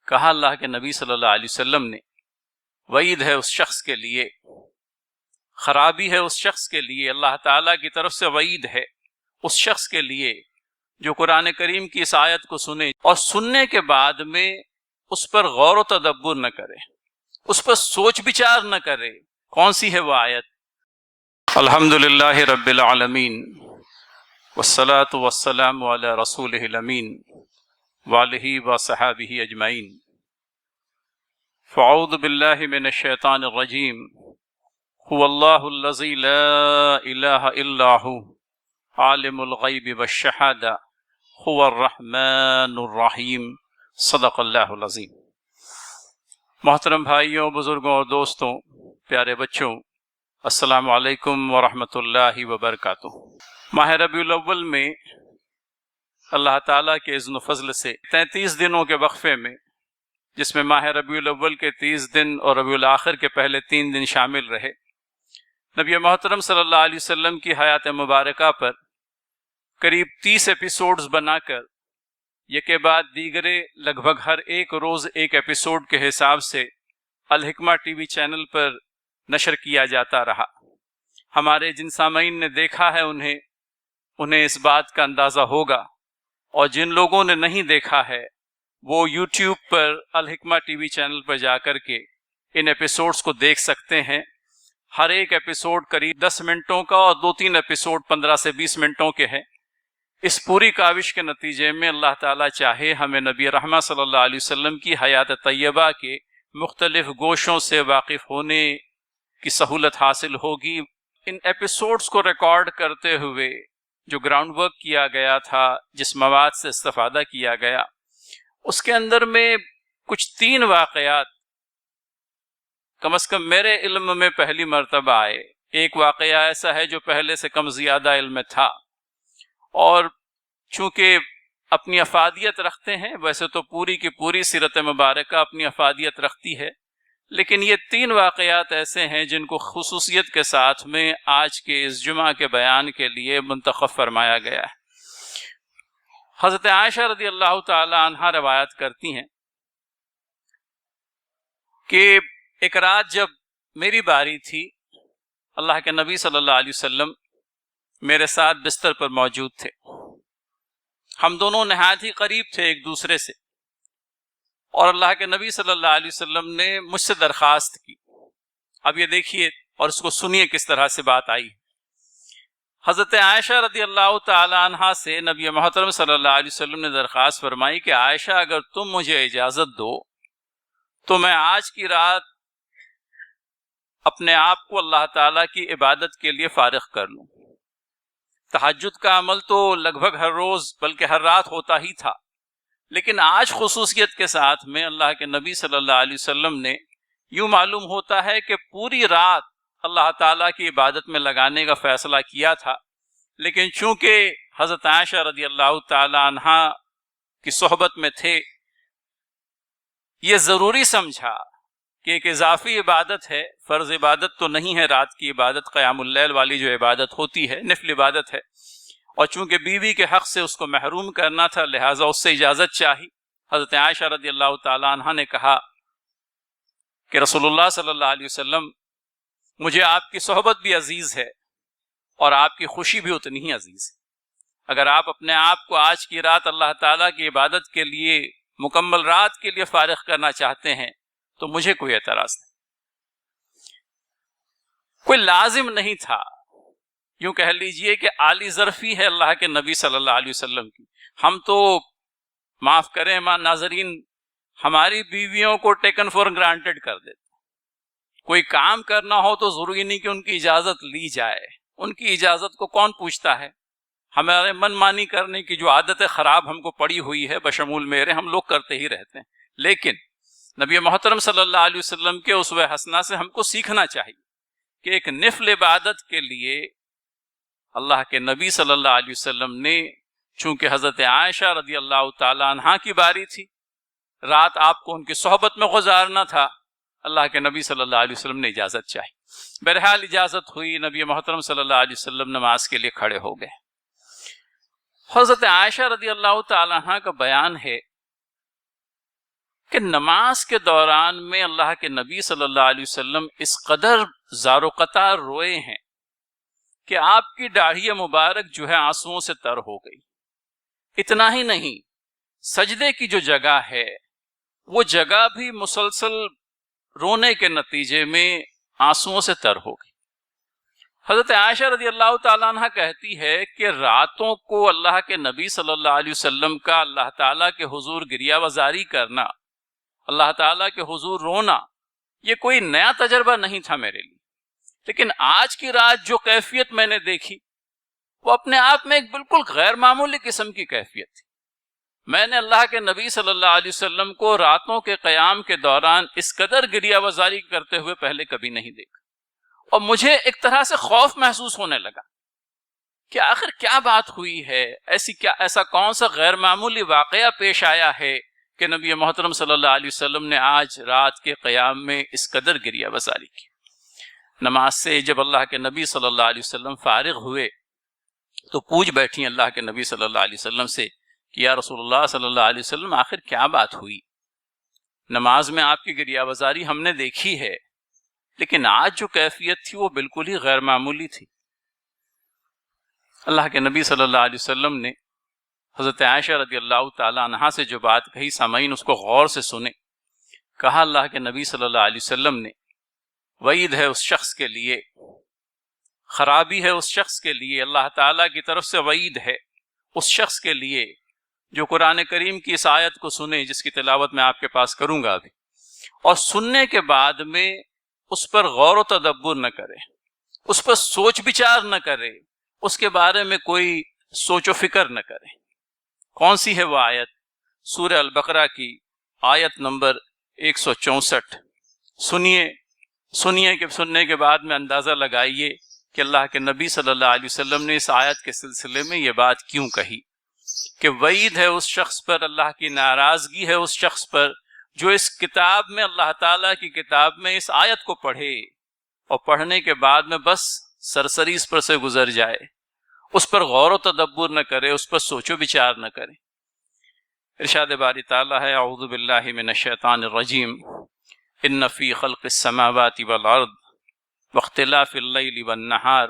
کہا اللہ کے نبی صلی اللہ علیہ وسلم نے وعید ہے اس شخص کے لیے، خرابی ہے اس شخص کے لیے، اللہ تعالیٰ کی طرف سے وعید ہے اس شخص کے لیے جو قرآن کریم کی اس آیت کو سنے اور سننے کے بعد میں اس پر غور و تدبر نہ کرے، اس پر سوچ بچار نہ کرے۔ کون سی ہے وہ آیت؟ الحمدللہ رب العالمین والصلاة والسلام علی رسولہ الامین وآلہ وصحابہ اجمعین۔ فاعوذ باللہ من الشیطان الرجیم۔ هو اللہ الذی لا الہ الا هو عالم الغیب والشہادہ هو الرحمن الرحیم۔ صدق اللہ العظیم۔ محترم بھائیوں، بزرگوں اور دوستوں، پیارے بچوں، السلام علیکم ورحمۃ اللہ وبرکاتہ۔ ماہ ربیع الاول میں اللہ تعالیٰ کے اذن و فضل سے 33 دنوں کے وقفے میں، جس میں ماہ ربیع الاول کے 30 دن اور ربیع الاخر کے پہلے 3 دن شامل رہے، نبی محترم صلی اللہ علیہ وسلم کی حیات مبارکہ پر قریب 30 ایپیسوڈز بنا کر یکے بعد دیگرے لگ بھگ ہر ایک روز ایک ایپیسوڈ کے حساب سے الحکمہ ٹی وی چینل پر نشر کیا جاتا رہا۔ ہمارے جن سامعین نے دیکھا ہے انہیں اس بات کا اندازہ ہوگا، اور جن لوگوں نے نہیں دیکھا ہے وہ یوٹیوب پر الحکمہ ٹی وی چینل پر جا کر کے ان ایپیسوڈز کو دیکھ سکتے ہیں۔ ہر ایک ایپیسوڈ قریب 10 منٹوں کا اور 2-3 ایپیسوڈ 15 سے 20 منٹوں کے ہیں۔ اس پوری کاوش کے نتیجے میں اللہ تعالیٰ چاہے ہمیں نبی رحمہ صلی اللہ علیہ وسلم کی حیات طیبہ کے مختلف گوشوں سے واقف ہونے کی سہولت حاصل ہوگی۔ ان ایپیسوڈز کو ریکارڈ کرتے ہوئے جو گراؤنڈ ورک کیا گیا تھا، جس مواد سے استفادہ کیا گیا، اس کے اندر میں کچھ 3 واقعات کم از کم میرے علم میں پہلی مرتبہ آئے۔ ایک واقعہ ایسا ہے جو پہلے سے کم زیادہ علم میں تھا، اور چونکہ اپنی افادیت رکھتے ہیں، ویسے تو پوری کی پوری سیرت مبارکہ اپنی افادیت رکھتی ہے، لیکن یہ 3 واقعات ایسے ہیں جن کو خصوصیت کے ساتھ میں آج کے اس جمعہ کے بیان کے لیے منتخب فرمایا گیا ہے۔ حضرت عائشہ رضی اللہ تعالی عنہا روایت کرتی ہیں کہ ایک رات جب میری باری تھی، اللہ کے نبی صلی اللہ علیہ وسلم میرے ساتھ بستر پر موجود تھے۔ ہم دونوں نہایت ہی قریب تھے ایک دوسرے سے، اور اللہ کے نبی صلی اللہ علیہ وسلم نے مجھ سے درخواست کی۔ اب یہ دیکھیے اور اس کو سنیے کس طرح سے بات آئی۔ حضرت عائشہ رضی اللہ تعالی عنہا سے نبی محترم صلی اللہ علیہ وسلم نے درخواست فرمائی کہ عائشہ، اگر تم مجھے اجازت دو تو میں آج کی رات اپنے آپ کو اللہ تعالیٰ کی عبادت کے لیے فارغ کر لوں۔ تہجد کا عمل تو لگ بھگ ہر روز بلکہ ہر رات ہوتا ہی تھا، لیکن آج خصوصیت کے ساتھ میں اللہ کے نبی صلی اللہ علیہ وسلم نے یوں معلوم ہوتا ہے کہ پوری رات اللہ تعالیٰ کی عبادت میں لگانے کا فیصلہ کیا تھا، لیکن چونکہ حضرت عائشہ رضی اللہ تعالی عنہا کی صحبت میں تھے، یہ ضروری سمجھا کہ ایک اضافی عبادت ہے، فرض عبادت تو نہیں ہے، رات کی عبادت قیام اللیل والی جو عبادت ہوتی ہے نفل عبادت ہے، اور چونکہ بیوی کے حق سے اس کو محروم کرنا تھا، لہٰذا اس سے اجازت چاہی۔ حضرت عائشہ رضی اللہ تعالی عنہا نے کہا کہ رسول اللہ صلی اللہ علیہ وسلم، مجھے آپ کی صحبت بھی عزیز ہے اور آپ کی خوشی بھی اتنی ہی عزیز ہے۔ اگر آپ اپنے آپ کو آج کی رات اللہ تعالیٰ کی عبادت کے لیے مکمل رات کے لیے فارغ کرنا چاہتے ہیں تو مجھے کوئی اعتراض نہیں۔ کوئی لازم نہیں تھا، یوں کہہ لیجئے کہ عالی ظرفی ہے اللہ کے نبی صلی اللہ علیہ وسلم کی۔ ہم تو معاف کریں ناظرین، ہماری بیویوں کو ٹیکن فار گرانٹیڈ کر دیتے۔ کوئی کام کرنا ہو تو ضروری نہیں کہ ان کی اجازت لی جائے، ان کی اجازت کو کون پوچھتا ہے؟ ہمارے من مانی کرنے کی جو عادت خراب ہم کو پڑی ہوئی ہے، بشمول میرے، ہم لوگ کرتے ہی رہتے ہیں، لیکن نبی محترم صلی اللہ علیہ وسلم کے اسوہ حسنہ سے ہم کو سیکھنا چاہیے کہ ایک نفل عبادت کے لیے اللہ کے نبی صلی اللہ علیہ وسلم نے، چونکہ حضرت عائشہ رضی اللہ تعالی عنہا کی باری تھی، رات آپ کو ان کی صحبت میں گزارنا تھا، اللہ کے نبی صلی اللہ علیہ وسلم نے اجازت چاہی۔ بہرحال اجازت ہوئی، نبی محترم صلی اللہ علیہ وسلم نماز کے لیے کھڑے ہو گئے۔ حضرت عائشہ رضی اللہ تعالی عنہا کا بیان ہے کہ نماز کے دوران میں اللہ کے نبی صلی اللہ علیہ وسلم اس قدر زار و قطار روئے ہیں کہ آپ کی داڑھی مبارک جو ہے آنسوؤں سے تر ہو گئی۔ اتنا ہی نہیں، سجدے کی جو جگہ ہے وہ جگہ بھی مسلسل رونے کے نتیجے میں آنسوؤں سے تر ہو گئی۔ حضرت عائشہ رضی اللہ تعالیٰ عنہ کہتی ہے کہ راتوں کو اللہ کے نبی صلی اللہ علیہ وسلم کا اللہ تعالیٰ کے حضور گریہ وزاری کرنا، اللہ تعالیٰ کے حضور رونا، یہ کوئی نیا تجربہ نہیں تھا میرے لیے، لیکن آج کی رات جو کیفیت میں نے دیکھی وہ اپنے آپ میں ایک بالکل غیر معمولی قسم کی کیفیت تھی۔ میں نے اللہ کے نبی صلی اللہ علیہ وسلم کو راتوں کے قیام کے دوران اس قدر گریہ وزاری کرتے ہوئے پہلے کبھی نہیں دیکھا، اور مجھے ایک طرح سے خوف محسوس ہونے لگا کہ آخر کیا بات ہوئی ہے، ایسا کون سا غیر معمولی واقعہ پیش آیا ہے کہ نبی محترم صلی اللہ علیہ وسلم نے آج رات کے قیام میں اس قدر گریہ وزاری کی۔ نماز سے جب اللہ کے نبی صلی اللہ علیہ وسلم فارغ ہوئے تو پوچھ بیٹھی اللہ کے نبی صلی اللہ علیہ وسلم سے کہ یا رسول اللہ صلی اللہ علیہ وسلم آخر کیا بات ہوئی؟ نماز میں آپ کی گریہ وزاری ہم نے دیکھی ہے، لیکن آج جو کیفیت تھی وہ بالکل ہی غیر معمولی تھی۔ اللہ کے نبی صلی اللہ علیہ وسلم نے حضرت عائشہ رضی اللہ تعالی عنہا سے جو بات کہی، سامعین اس کو غور سے سنیں۔ کہا اللہ کے نبی صلی اللہ علیہ وسلم نے، وعید ہے اس شخص کے لیے، خرابی ہے اس شخص کے لیے، اللہ تعالیٰ کی طرف سے وعید ہے اس شخص کے لیے جو قرآن کریم کی اس آیت کو سنے، جس کی تلاوت میں آپ کے پاس کروں گا ابھی، اور سننے کے بعد میں اس پر غور و تدبر نہ کرے، اس پر سوچ بچار نہ کرے، اس کے بارے میں کوئی سوچ و فکر نہ کرے۔ کون سی ہے وہ آیت؟ سورہ البقرہ کی آیت نمبر 164۔ سنیے کہ سننے کے بعد میں اندازہ لگائیے کہ اللہ کے نبی صلی اللہ علیہ وسلم نے اس آیت کے سلسلے میں یہ بات کیوں کہی کہ وعید ہے اس شخص پر، اللہ کی ناراضگی ہے اس شخص پر جو اس کتاب میں، اللہ تعالیٰ کی کتاب میں اس آیت کو پڑھے اور پڑھنے کے بعد میں بس سرسری اس پر سے گزر جائے، اس پر غور و تدبر نہ کرے، اس پر سوچ و بچار نہ کرے۔ ارشاد باری تعالیٰ ہے، اعوذ باللہ من الشیطان الرجیم، ان فی خلق السماوات والارض واختلاف اللیل والنہار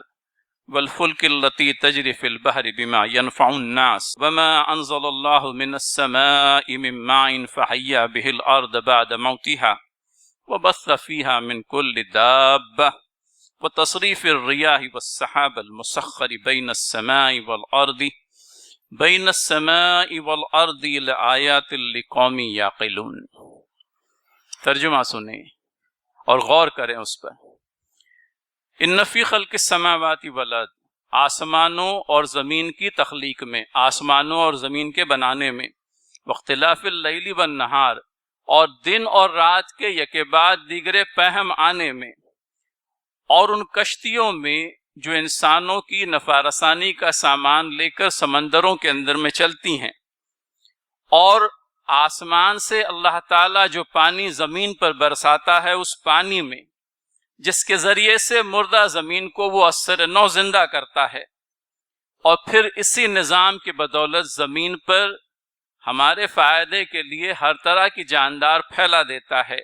والفلک التی تجری فی البحر بما ينفع الناس وما انزل اللہ من السماء من ماء فحیا به الارض بعد موتها وبث فیها من کل دابة وتصریف الریاح والسحاب المسخر بین السماء والارض لآیات لقوم یعقلون۔ ترجمہ سنیں اور غور کریں اس پر۔ ان فی خلق السماوات والارض، آسمانوں اور زمین کی تخلیق میں، آسمانوں اور زمین کے بنانے میں، واختلاف اللیل والنہار، اور دن اور رات کے یکے بعد دیگرے پہم آنے میں، اور ان کشتیوں میں جو انسانوں کی نفع رسانی کا سامان لے کر سمندروں کے اندر میں چلتی ہیں، اور آسمان سے اللہ تعالیٰ جو پانی زمین پر برساتا ہے، اس پانی میں جس کے ذریعے سے مردہ زمین کو وہ اثر نو زندہ کرتا ہے، اور پھر اسی نظام کی بدولت زمین پر ہمارے فائدے کے لیے ہر طرح کی جاندار پھیلا دیتا ہے۔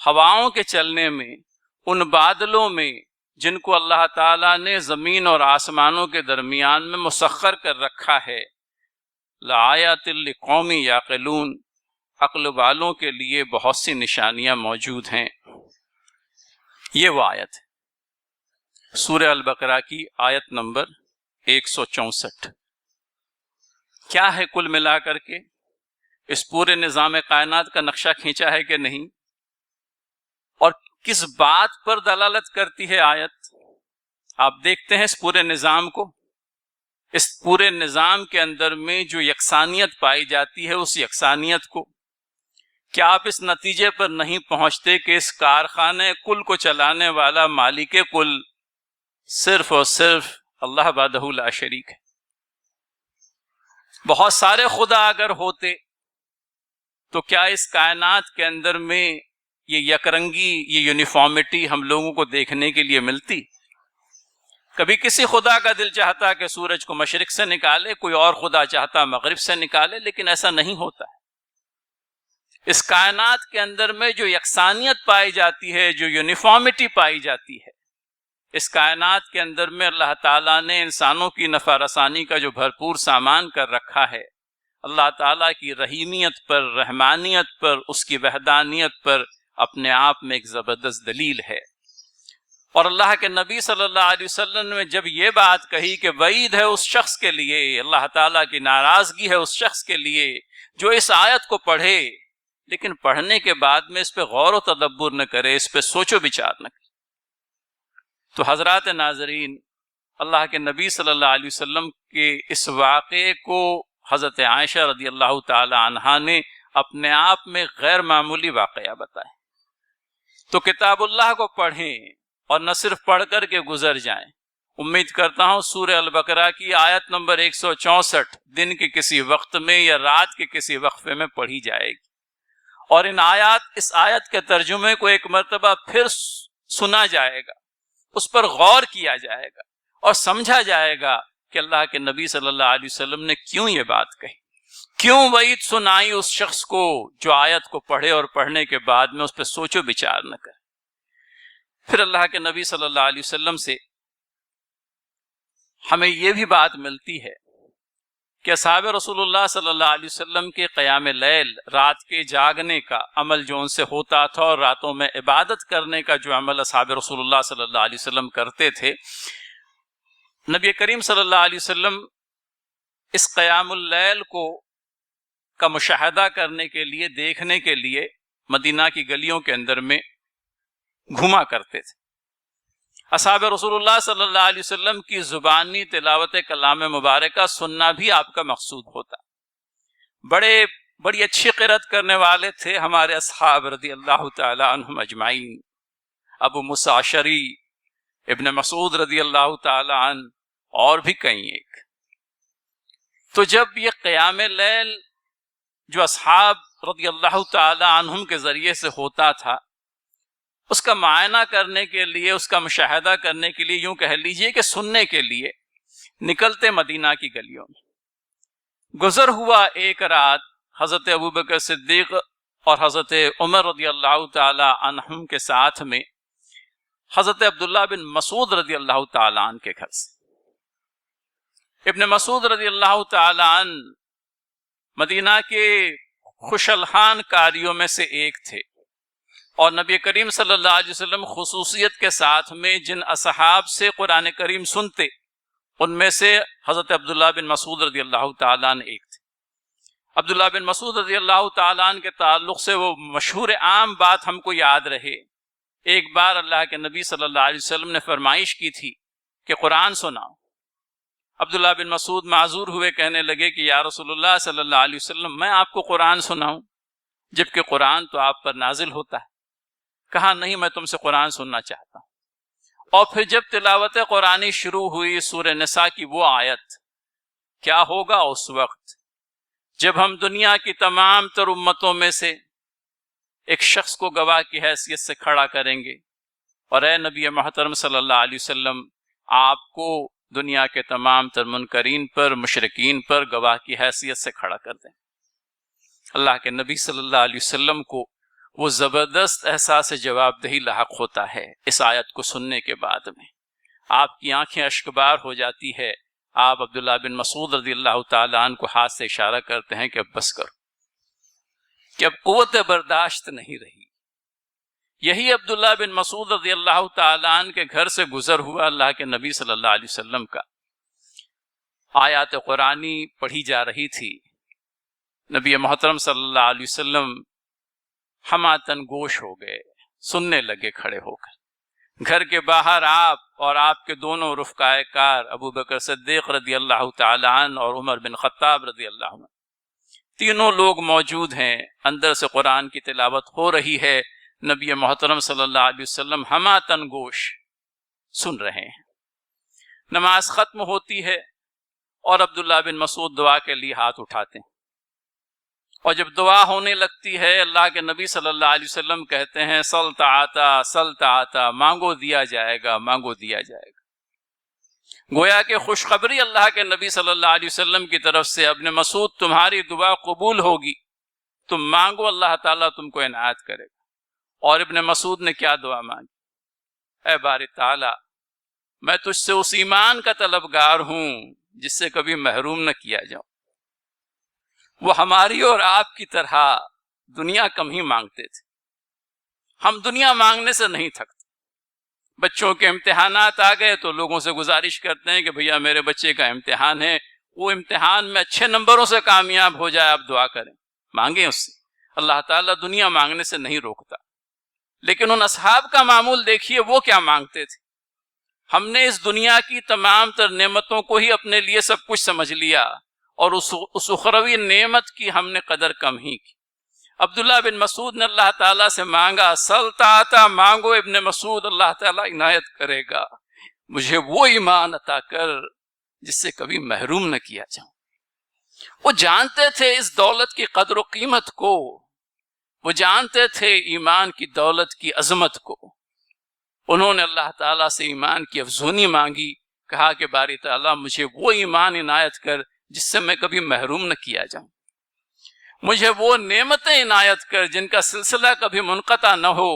ہواؤں کے چلنے میں، ان بادلوں میں جن کو اللہ تعالیٰ نے زمین اور آسمانوں کے درمیان میں مسخر کر رکھا ہے، لآیات لقوم یعقلون، عقل والوں کے لیے بہت سی نشانیاں موجود ہیں۔ یہ وہ آیت ہے سورہ البقرہ کی آیت نمبر 164۔ کیا ہے کل ملا کر کے اس پورے نظام کائنات کا نقشہ کھینچا ہے کہ نہیں، اور کس بات پر دلالت کرتی ہے آیت؟ آپ دیکھتے ہیں اس پورے نظام کو، اس پورے نظام کے اندر میں جو یکسانیت پائی جاتی ہے، اس یکسانیت کو کیا آپ اس نتیجے پر نہیں پہنچتے کہ اس کارخانے کل کو چلانے والا مالک کل صرف اور صرف اللہ وحدہ لا شریک ہے؟ بہت سارے خدا اگر ہوتے تو کیا اس کائنات کے اندر میں یہ یکرنگی، یہ یونیفارمٹی ہم لوگوں کو دیکھنے کے لیے ملتی؟ کبھی کسی خدا کا دل چاہتا کہ سورج کو مشرق سے نکالے، کوئی اور خدا چاہتا مغرب سے نکالے، لیکن ایسا نہیں ہوتا ہے۔ اس کائنات کے اندر میں جو یکسانیت پائی جاتی ہے، جو یونیفارمٹی پائی جاتی ہے، اس کائنات کے اندر میں اللہ تعالیٰ نے انسانوں کی نفع رسانی کا جو بھرپور سامان کر رکھا ہے، اللہ تعالیٰ کی رحیمیت پر، رحمانیت پر، اس کی وحدانیت پر اپنے آپ میں ایک زبردست دلیل ہے۔ اور اللہ کے نبی صلی اللہ علیہ وسلم نے جب یہ بات کہی کہ وعید ہے اس شخص کے لیے، اللہ تعالیٰ کی ناراضگی ہے اس شخص کے لیے جو اس آیت کو پڑھے لیکن پڑھنے کے بعد میں اس پہ غور و تدبر نہ کرے، اس پہ سوچ و بچار نہ کرے۔ تو حضرات ناظرین، اللہ کے نبی صلی اللہ علیہ وسلم کے اس واقعے کو حضرت عائشہ رضی اللہ تعالی عنہا نے اپنے آپ میں غیر معمولی واقعہ بتائے۔ تو کتاب اللہ کو پڑھیں اور نہ صرف پڑھ کر کے گزر جائیں۔ امید کرتا ہوں سورہ البقرہ کی آیت نمبر 164 دن کے کسی وقت میں یا رات کے کسی وقفے میں پڑھی جائے گی، اور اس آیت کے ترجمے کو ایک مرتبہ پھر سنا جائے گا، اس پر غور کیا جائے گا اور سمجھا جائے گا کہ اللہ کے نبی صلی اللہ علیہ وسلم نے کیوں یہ بات کہی، کیوں وعید سنائی اس شخص کو جو آیت کو پڑھے اور پڑھنے کے بعد میں اس پہ سوچ و بچار نہ کرے۔ پھر اللہ کے نبی صلی اللہ علیہ وسلم سے ہمیں یہ بھی بات ملتی ہے کہ اصحاب رسول اللہ صلی اللہ علیہ وسلم کے قیام لیل، رات کے جاگنے کا عمل جو ان سے ہوتا تھا، اور راتوں میں عبادت کرنے کا جو عمل اصحاب رسول اللہ صلی اللہ علیہ وسلم کرتے تھے، نبی کریم صلی اللہ علیہ وسلم اس قیام اللیل کا مشاہدہ کرنے کے لیے، دیکھنے کے لیے مدینہ کی گلیوں کے اندر میں گھوما کرتے تھے۔ اصحاب رسول اللہ صلی اللہ علیہ وسلم کی زبانی تلاوت کلام مبارکہ سننا بھی آپ کا مقصود ہوتا۔ بڑی اچھی قرأت کرنے والے تھے ہمارے اصحاب رضی اللہ تعالی عنہم اجمعین، ابو موسیٰ اشعری، ابن مسعود رضی اللہ تعالی عنہ، اور بھی کئی ایک۔ تو جب یہ قیام لیل جو اصحاب رضی اللہ تعالی عنہم کے ذریعے سے ہوتا تھا، اس کا معائنہ کرنے کے لیے، اس کا مشاہدہ کرنے کے لیے، یوں کہہ لیجئے کہ سننے کے لیے نکلتے مدینہ کی گلیوں میں۔ گزر ہوا ایک رات حضرت ابوبکر صدیق اور حضرت عمر رضی اللہ تعالی عنہم کے ساتھ میں حضرت عبداللہ بن مسعود رضی اللہ تعالی عنہ کے گھر سے۔ ابن مسعود رضی اللہ تعالی عنہ مدینہ کے خوش الحان قاریوں میں سے ایک تھے، اور نبی کریم صلی اللہ علیہ وسلم خصوصیت کے ساتھ میں جن اصحاب سے قرآن کریم سنتے، ان میں سے حضرت عبداللہ بن مسعود رضی اللہ تعالیٰ عنہ ایک تھے۔ عبداللہ بن مسعود رضی اللہ تعالیٰ عنہ کے تعلق سے وہ مشہور عام بات ہم کو یاد رہے۔ ایک بار اللہ کے نبی صلی اللہ علیہ وسلم نے فرمائش کی تھی کہ قرآن سناؤ۔ عبداللہ بن مسعود معذور ہوئے، کہنے لگے کہ یا رسول اللہ صلی اللہ علیہ وسلم، میں آپ کو قرآن سناؤں جبکہ قرآن تو آپ پر نازل ہوتا ہے؟ کہا نہیں، میں تم سے قرآن سننا چاہتا ہوں۔ اور پھر جب تلاوت قرآنی شروع ہوئی سورہ نساء کی وہ آیت، کیا ہوگا اس وقت جب ہم دنیا کی تمام تر امتوں میں سے ایک شخص کو گواہ کی حیثیت سے کھڑا کریں گے، اور اے نبی محترم صلی اللہ علیہ وسلم، آپ کو دنیا کے تمام تر منکرین پر، مشرکین پر گواہ کی حیثیت سے کھڑا کر دیں۔ اللہ کے نبی صلی اللہ علیہ وسلم کو وہ زبردست احساس جواب دہی لاحق ہوتا ہے اس آیت کو سننے کے بعد میں۔ آپ کی آنکھیں اشکبار ہو جاتی ہے۔ آپ عبداللہ بن مسعود رضی اللہ تعالیٰ عنہ کو ہاتھ سے اشارہ کرتے ہیں کہ اب بس کرو، کہ اب قوت برداشت نہیں رہی۔ یہی عبداللہ بن مسعود رضی اللہ تعالیٰ عنہ کے گھر سے گزر ہوا اللہ کے نبی صلی اللہ علیہ وسلم کا آیات قرآنی پڑھی جا رہی تھی۔ نبی محترم صلی اللہ علیہ وسلم ہماتن گوش ہو گئے، سننے لگے کھڑے ہو کر۔ گھر کے باہر آپ اور آپ کے دونوں رفقائے کار ابو بکر صدیق رضی اللہ تعالی عنہ اور عمر بن خطاب رضی اللہ عنہ، تینوں لوگ موجود ہیں۔ اندر سے قرآن کی تلاوت ہو رہی ہے، نبی محترم صلی اللہ علیہ وسلم ہماتن گوش سن رہے ہیں۔ نماز ختم ہوتی ہے اور عبداللہ بن مسعود دعا کے لیے ہاتھ اٹھاتے ہیں، اور جب دعا ہونے لگتی ہے اللہ کے نبی صلی اللہ علیہ وسلم کہتے ہیں سل تعاتا سل تعاتا، مانگو دیا جائے گا، مانگو دیا جائے گا۔ گویا کہ خوشخبری اللہ کے نبی صلی اللہ علیہ وسلم کی طرف سے، ابن مسعود تمہاری دعا قبول ہوگی، تم مانگو اللہ تعالیٰ تم کو عنایت کرے گا۔ اور ابن مسعود نے کیا دعا مانگی؟ اے باری تعالیٰ میں تجھ سے اس ایمان کا طلبگار ہوں جس سے کبھی محروم نہ کیا جاؤں۔ وہ ہماری اور آپ کی طرح دنیا کم ہی مانگتے تھے، ہم دنیا مانگنے سے نہیں تھکتے۔ بچوں کے امتحانات آ گئے تو لوگوں سے گزارش کرتے ہیں کہ بھیا میرے بچے کا امتحان ہے، وہ امتحان میں اچھے نمبروں سے کامیاب ہو جائے، آپ دعا کریں، مانگیں اس سے۔ اللہ تعالیٰ دنیا مانگنے سے نہیں روکتا، لیکن ان اصحاب کا معمول دیکھیے وہ کیا مانگتے تھے۔ ہم نے اس دنیا کی تمام تر نعمتوں کو ہی اپنے لیے سب کچھ سمجھ لیا اور اس اخروی نعمت کی ہم نے قدر کم ہی کی۔ عبداللہ بن مسعود نے اللہ تعالیٰ سے مانگا، سل تعطا، مانگو ابن مسعود، اللہ تعالیٰ عنایت کرے گا، مجھے وہ ایمان عطا کر جس سے کبھی محروم نہ کیا جاؤں۔ وہ جانتے تھے اس دولت کی قدر و قیمت کو، وہ جانتے تھے ایمان کی دولت کی عظمت کو۔ انہوں نے اللہ تعالیٰ سے ایمان کی افزونی مانگی، کہا کہ باری تعالیٰ مجھے وہ ایمان عنایت کر جس سے میں کبھی محروم نہ کیا جاؤں، مجھے وہ نعمتیں عنایت کر جن کا سلسلہ کبھی منقطع نہ ہو،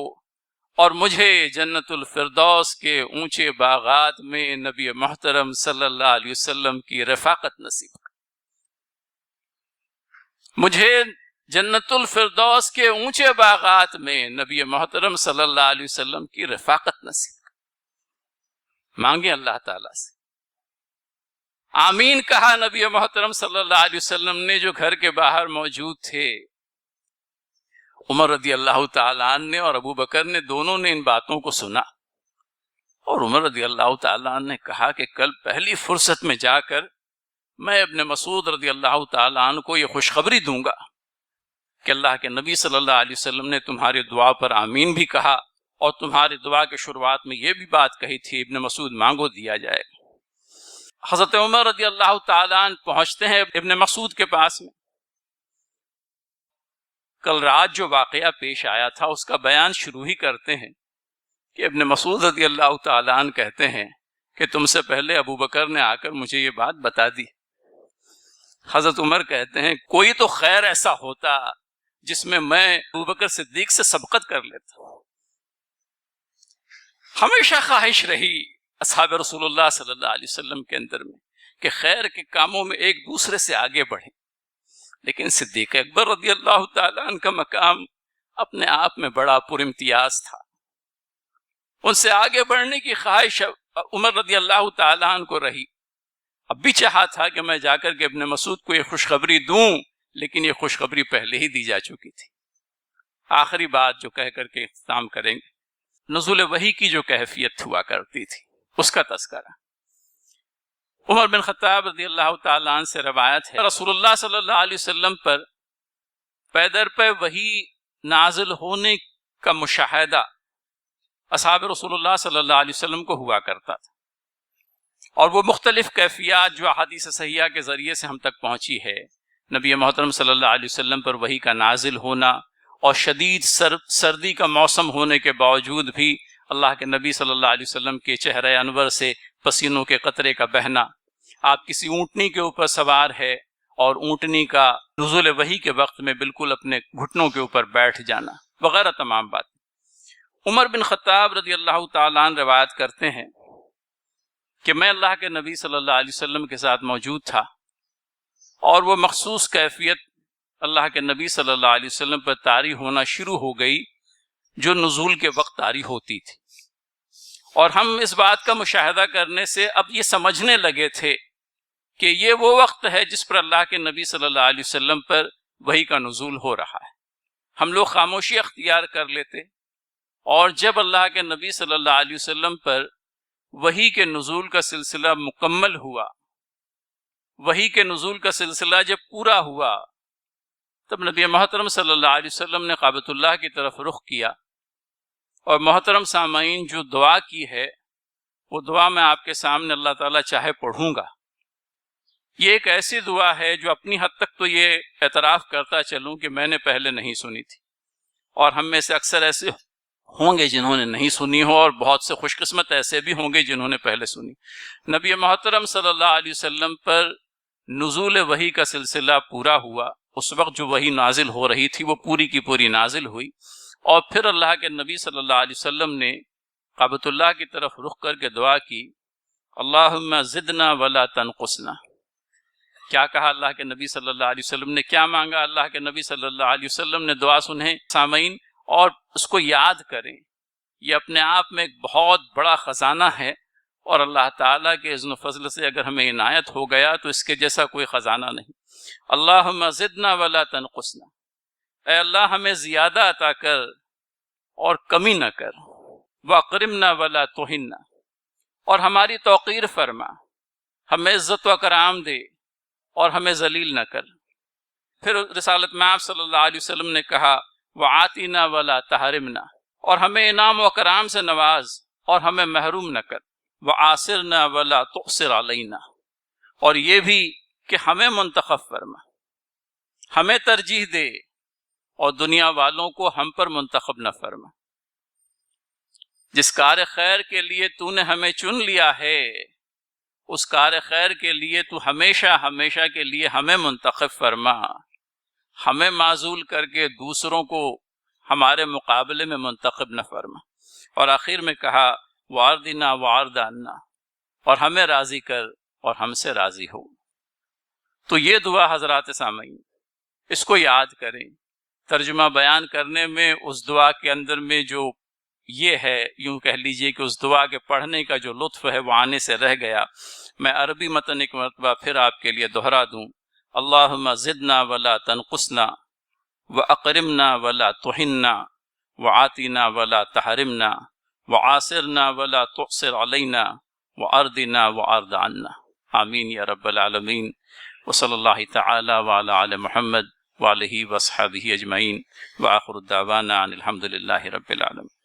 اور مجھے جنت الفردوس کے اونچے باغات میں نبی محترم صلی اللہ علیہ وسلم کی رفاقت نصیب کر، مجھے جنت الفردوس کے اونچے باغات میں نبی محترم صلی اللہ علیہ وسلم کی رفاقت نصیب کر۔ مانگیں اللہ تعالیٰ سے۔ آمین کہا نبی محترم صلی اللہ علیہ وسلم نے جو گھر کے باہر موجود تھے۔ عمر رضی اللہ تعالیٰ عنہ نے اور ابو بکر نے دونوں نے ان باتوں کو سنا، اور عمر رضی اللہ تعالیٰ عنہ نے کہا کہ کل پہلی فرصت میں جا کر میں ابن مسعود رضی اللہ تعالیٰ عنہ کو یہ خوشخبری دوں گا کہ اللہ کے نبی صلی اللہ علیہ وسلم نے تمہاری دعا پر آمین بھی کہا، اور تمہاری دعا کے شروعات میں یہ بھی بات کہی تھی ابن مسعود مانگو دیا جائے گا۔ حضرت عمر رضی اللہ تعالیٰ عنہ پہنچتے ہیں ابن مسعود کے پاس میں۔ کل رات جو واقعہ پیش آیا تھا اس کا بیان شروع ہی کرتے ہیں کہ ابن مسعود رضی اللہ تعالیٰ عنہ کہتے ہیں کہ تم سے پہلے ابو بکر نے آ کر مجھے یہ بات بتا دی۔ حضرت عمر کہتے ہیں کوئی تو خیر ایسا ہوتا جس میں ابو بکر صدیق سے سبقت کر لیتا۔ ہمیشہ خواہش رہی اصحاب رسول اللہ صلی اللہ علیہ وسلم کے اندر میں کہ خیر کے کاموں میں ایک دوسرے سے آگے بڑھیں، لیکن صدیق اکبر رضی اللہ تعالیٰ عنہ کا مقام اپنے آپ میں بڑا پر امتیاز تھا۔ ان سے آگے بڑھنے کی خواہش عمر رضی اللہ تعالیٰ عنہ کو رہی۔ اب بھی چاہا تھا کہ میں جا کر کے ابن مسعود کو یہ خوشخبری دوں، لیکن یہ خوشخبری پہلے ہی دی جا چکی تھی۔ آخری بات جو کہہ کر کے اختتام کریں گے، نزول وحی کی جو کیفیت ہوا کرتی تھی اس کا تذکرہ۔ عمر بن خطاب رضی اللہ تعالیٰ عنہ سے روایت ہے، رسول اللہ صلی اللہ علیہ وسلم پر پے در پے وحی نازل ہونے کا مشاہدہ اصحاب رسول اللہ صلی اللہ علیہ وسلم کو ہوا کرتا تھا، اور وہ مختلف کیفیات جو احادیث صحیحہ کے ذریعے سے ہم تک پہنچی ہے، نبی محترم صلی اللہ علیہ وسلم پر وحی کا نازل ہونا اور شدید سردی کا موسم ہونے کے باوجود بھی اللہ کے نبی صلی اللہ علیہ وسلم کے چہرہ انور سے پسینوں کے قطرے کا بہنا، آپ کسی اونٹنی کے اوپر سوار ہے اور اونٹنی کا نزول وحی کے وقت میں بالکل اپنے گھٹنوں کے اوپر بیٹھ جانا وغیرہ تمام بات۔ عمر بن خطاب رضی اللہ تعالیٰ عنہ روایت کرتے ہیں کہ میں اللہ کے نبی صلی اللہ علیہ وسلم کے ساتھ موجود تھا، اور وہ مخصوص کیفیت اللہ کے نبی صلی اللہ علیہ وسلم پر طاری ہونا شروع ہو گئی جو نزول کے وقت طاری ہوتی تھی، اور ہم اس بات کا مشاہدہ کرنے سے اب یہ سمجھنے لگے تھے کہ یہ وہ وقت ہے جس پر اللہ کے نبی صلی اللہ علیہ وسلم پر وحی کا نزول ہو رہا ہے۔ ہم لوگ خاموشی اختیار کر لیتے، اور جب اللہ کے نبی صلی اللہ علیہ وسلم پر وحی کے نزول کا سلسلہ مکمل ہوا، وحی کے نزول کا سلسلہ جب پورا ہوا، تب نبی محترم صلی اللہ علیہ وسلم نے کعبۃ اللہ کی طرف رخ کیا، اور محترم سامعین جو دعا کی ہے وہ دعا میں آپ کے سامنے اللہ تعالیٰ چاہے پڑھوں گا۔ یہ ایک ایسی دعا ہے جو اپنی حد تک تو یہ اعتراف کرتا چلوں کہ میں نے پہلے نہیں سنی تھی، اور ہم میں سے اکثر ایسے ہوں گے جنہوں نے نہیں سنی ہو، اور بہت سے خوش قسمت ایسے بھی ہوں گے جنہوں نے پہلے سنی۔ نبی محترم صلی اللہ علیہ وسلم پر نزول وحی کا سلسلہ پورا ہوا، اس وقت جو وحی نازل ہو رہی تھی وہ پوری کی پوری نازل ہوئی، اور پھر اللہ کے نبی صلی اللہ علیہ وسلم نے کعبۃ اللہ کی طرف رخ کر کے دعا کی، اللہم زدنا ولا تنقصنا۔ کیا کہا اللہ کے نبی صلی اللہ علیہ وسلم نے، کیا مانگا اللہ کے نبی صلی اللہ علیہ وسلم نے؟ دعا سنیں سامعین اور اس کو یاد کریں، یہ اپنے آپ میں ایک بہت بڑا خزانہ ہے، اور اللہ تعالیٰ کے اذن و فضل سے اگر ہمیں عنایت ہو گیا تو اس کے جیسا کوئی خزانہ نہیں۔ اللہم زدنا ولا تنقصنا، اے اللہ ہمیں زیادہ عطا کر اور کمی نہ کر، واکرمنا ولا تہنا، اور ہماری توقیر فرما، ہمیں عزت و کرام دے اور ہمیں ذلیل نہ کر۔ پھر رسالت میں آپ صلی اللہ علیہ وسلم نے کہا وآتنا ولا تحرمنا، اور ہمیں انعام و کرام سے نواز اور ہمیں محروم نہ کر، وآثرنا ولا تؤثر علینا، اور یہ بھی کہ ہمیں منتخب فرما، ہمیں ترجیح دے اور دنیا والوں کو ہم پر منتخب نہ فرما۔ جس کار خیر کے لیے تو نے ہمیں چن لیا ہے، اس کار خیر کے لیے تو ہمیشہ ہمیشہ کے لیے ہمیں منتخب فرما، ہمیں معزول کر کے دوسروں کو ہمارے مقابلے میں منتخب نہ فرما۔ اور آخر میں کہا واردنا وارد عنا، اور ہمیں راضی کر اور ہم سے راضی ہو۔ تو یہ دعا حضرات سامعین اس کو یاد کریں۔ ترجمہ بیان کرنے میں اس دعا کے اندر میں جو یہ ہے، یوں کہہ لیجئے کہ اس دعا کے پڑھنے کا جو لطف ہے وہ آنے سے رہ گیا۔ میں عربی متن ایک مرتبہ پھر آپ کے لیے دہرا دوں، اللہم زدنا ولا تنقصنا، واکرمنا ولا تہنا، وآتنا ولا تحرمنا، وآثرنا ولا تؤثر علینا، وأرضنا وأرض عنا۔ آمین یا رب العالمین۔ وصلی اللہ تعالی وعلی آل محمد وآلہ وصحبہ اجمعین، وآخر الدعوانا ان الحمد للہ رب العالمین۔